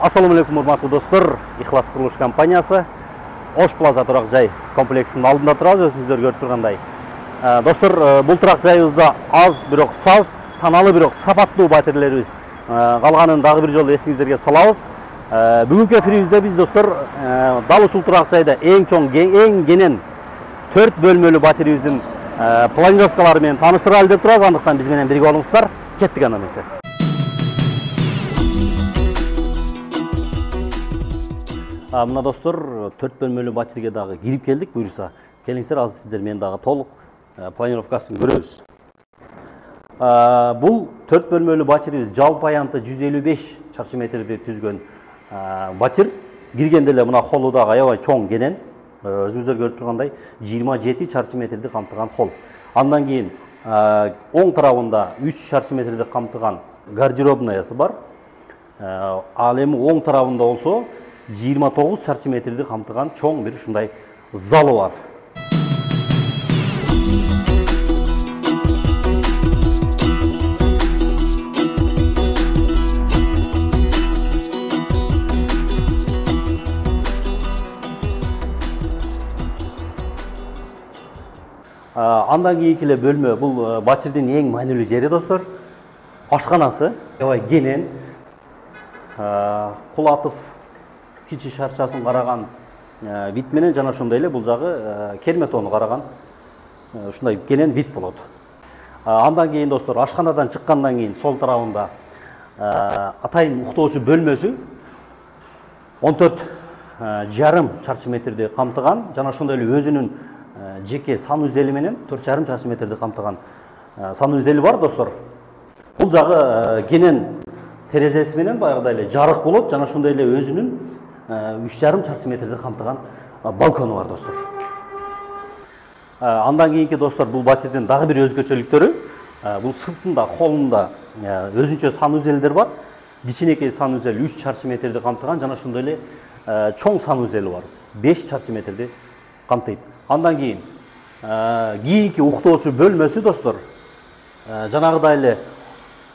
Ассаламу алейкум, урматтуу достор. Ихлас курулуш компаниясы Ош Плаза турак жай комплексинин алдында турабыз, өзүңүздөр көрүп тургандай. Достор, бул турак жайыбызда аз бирок саз, саналуу бирок сапаттуу батирелерибиз калганын дагы бир жолу эсиңиздерге салабыз. Бүгүнкү эфирибизде биз достор дал ушул турак жайда эң чоң, эң кенен 4 бөлмөлүү батирибиздин планировкалары менен тааныштыралы деп турабыз. Андыктан биз менен бирге болуңуздар. Кеттик анда эмесе. Мына достор, 4 бөлмөлүү батирге дагы кирип келдик. Буюрса, келиңиздер, азыр сиздер менен дагы толук планировкасын көрөбүз. Бул 4 бөлмөлүү батирибиз жалпы аянты 155 чарчы метрди түзгөн батир. Киргенде эле мына холу дагы аябай чоң кенен. Өзүңүздөр көрүп тургандай 27 чарчы метрди камтыган хол. Андан кийин оң тарабында 3 чарчы метрди камтыган гардеробнаясы бар. Ал эми оң тарабында болсо 29 чарчы метрди камтыган чоң бир ушундай залы бар. Андан кийинки эле бөлмө бул батирдин эң маанилүү жери достор. Ашканасы аябай кенен. Кулатов кичи шарчасын караган вид менен жана ошондой эле бул жагы Керметону караган ушундай кенен вид болот. Андан кийин достор, ашканадан чыккандан кийин сол тарабында атайын уктоочу бөлмөсү 14,5 чарчы метрди камтыган жана ошондой эле өзүнүн жеке санузели менен 4,5 чарчы метрди камтыган санузели бар достор. Бул жагы кенен терезеси менен баягыдай эле жарык болот жана ошондой эле өзүнүн 3,5 чарчы метрди камтыган балкону бар достор. Андан кийинки достор, бул батирдин дагы бир өзгөчөлүктөрү, бул сыртында, холунда өзүнчө санузелдер бар. Кичинекей санузел 3 чарчы метрди камтыган жана ошондой эле чоң санузели бар. 5 чарчы метрди камтыйт. Андан кийин кийинки уктоочу бөлмөсү достор, жанагыдай эле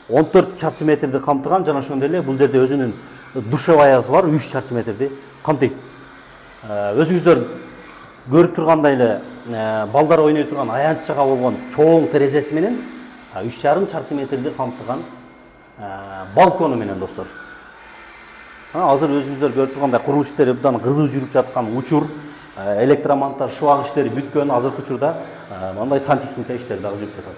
14 чарчы метрди камтыган жана ошондой эле бул жерде өзүнүн душеваясы бар, 3 чарчы метрди камтыйт. Өзүңүздөр көрүп тургандай эле балдар ойной турган аянтчага болгон чоң терезеси менен 3,5 чарчы метрди камтыган балкону менен достор. Азыр өзүңүздөр көрүп тургандай курулуш иштери абдан кызуу жүрүп жаткан учур, электромонтаж, шубак иштери бүткөн азыркы учурда мындай сантехника иштери дагы жүрүп жатат.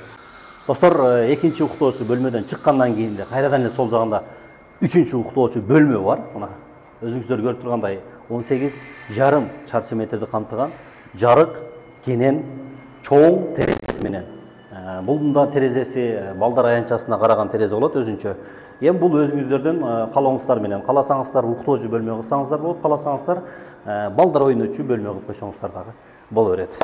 Достор, экинчи уктоочу бөлмөдөн чыккандан кийин кайрадан эле сол жагында 3-чү уктоочу бөлмө бар. Мына өзүңүздөр көрүп тургандай 18,5 чарчы метрди камтыган жарык, кенен, чоң терезеси менен. Бул терезеси балдар аянтчасына караган терезе болот өзүнчө. Эми бул өзүңүздөрдүн каалооңуздар менен, кааласаңыздар уктоочу бөлмө кылсаңыздар болот, кааласаңыздар балдар ойночу бөлмө кылып койсоңуздар дагы боло берет.